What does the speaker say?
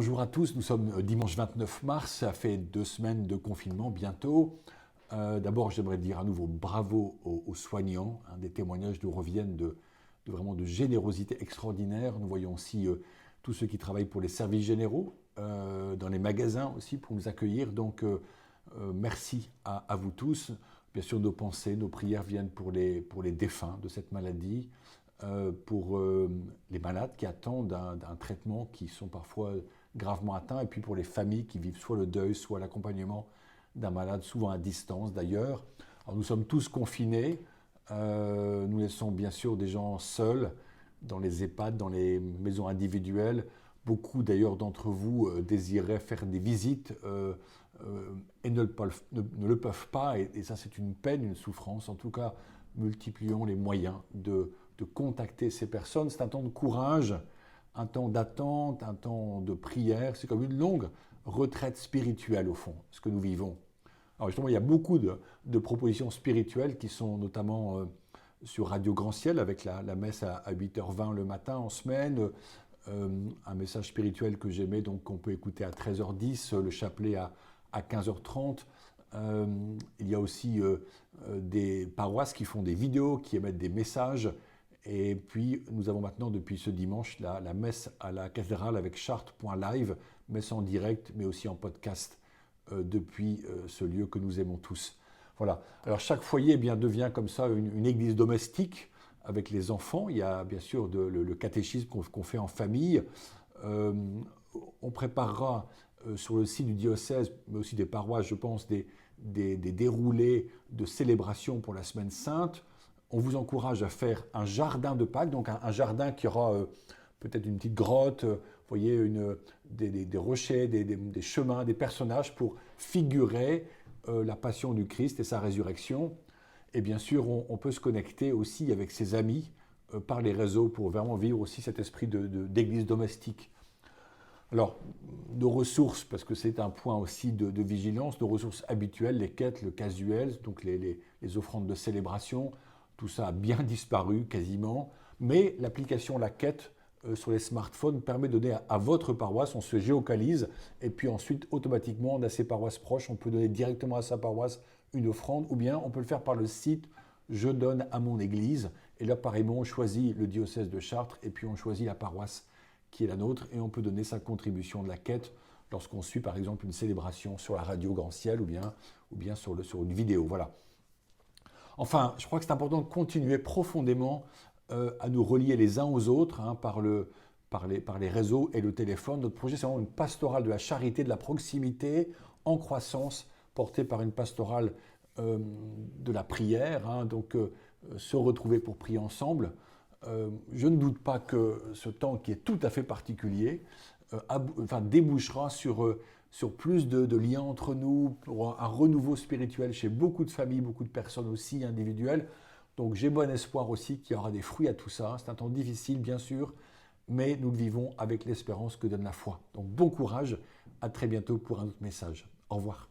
bonjour à tous, nous sommes dimanche 29 mars, ça fait 2 semaines de confinement bientôt. D'abord, j'aimerais dire à nouveau bravo aux soignants. Des témoignages nous reviennent vraiment de générosité extraordinaire. Nous voyons aussi tous ceux qui travaillent pour les services généraux, dans les magasins aussi pour nous accueillir. Donc merci à vous tous. Bien sûr, nos pensées, nos prières viennent pour les défunts de cette maladie, pour les malades qui attendent un traitement, qui sont parfois gravement atteints, et puis pour les familles qui vivent soit le deuil, soit l'accompagnement d'un malade, souvent à distance d'ailleurs. Alors nous sommes tous confinés, nous laissons bien sûr des gens seuls dans les EHPAD, dans les maisons individuelles. Beaucoup d'ailleurs d'entre vous désiraient faire des visites et ne le peuvent pas, et ça c'est une peine, une souffrance. En tout cas, multiplions les moyens de contacter ces personnes. C'est un temps de courage, un temps d'attente, un temps de prière. C'est comme une longue retraite spirituelle au fond, ce que nous vivons. Alors justement, il y a beaucoup de propositions spirituelles qui sont notamment sur Radio Grand Ciel, avec la messe à 8h20 le matin en semaine, un message spirituel que j'aimais, donc qu'on peut écouter à 13h10, le chapelet à 15h30. Il y a aussi des paroisses qui font des vidéos, qui émettent des messages. Et puis, nous avons maintenant, depuis ce dimanche, la messe à la cathédrale avec Chartres.live, messe en direct, mais aussi en podcast depuis ce lieu que nous aimons tous. Voilà. Alors, chaque foyer devient comme ça une église domestique avec les enfants. Il y a bien sûr le catéchisme qu'on fait en famille. On préparera sur le site du diocèse, mais aussi des paroisses, je pense, des déroulés de célébration pour la Semaine Sainte. On vous encourage à faire un jardin de Pâques, donc un jardin qui aura peut-être une petite grotte, vous voyez, des rochers, des chemins, des personnages pour figurer la passion du Christ et sa résurrection. Et bien sûr, on peut se connecter aussi avec ses amis par les réseaux pour vraiment vivre aussi cet esprit d'église domestique. Alors, nos ressources, parce que c'est un point aussi de vigilance, nos ressources habituelles, les quêtes, le casuel, donc les offrandes de célébration, tout ça a bien disparu quasiment, mais l'application La Quête sur les smartphones permet de donner à votre paroisse, on se géocalise, et puis ensuite, automatiquement, on a ses paroisses proches, on peut donner directement à sa paroisse une offrande, ou bien on peut le faire par le site « Je donne à mon église », et là, pareillement, on choisit le diocèse de Chartres, et puis on choisit la paroisse qui est la nôtre, et on peut donner sa contribution de la quête lorsqu'on suit, par exemple, une célébration sur la radio Grand Ciel, ou bien sur une vidéo, voilà. Enfin, je crois que c'est important de continuer profondément à nous relier les uns aux autres par les réseaux et le téléphone. Notre projet, c'est vraiment une pastorale de la charité, de la proximité en croissance, portée par une pastorale de la prière, donc se retrouver pour prier ensemble. Je ne doute pas que ce temps qui est tout à fait particulier débouchera sur plus de liens entre nous, pour un renouveau spirituel chez beaucoup de familles, beaucoup de personnes aussi individuelles. Donc j'ai bon espoir aussi qu'il y aura des fruits à tout ça. C'est un temps difficile, bien sûr, mais nous le vivons avec l'espérance que donne la foi. Donc bon courage, à très bientôt pour un autre message. Au revoir.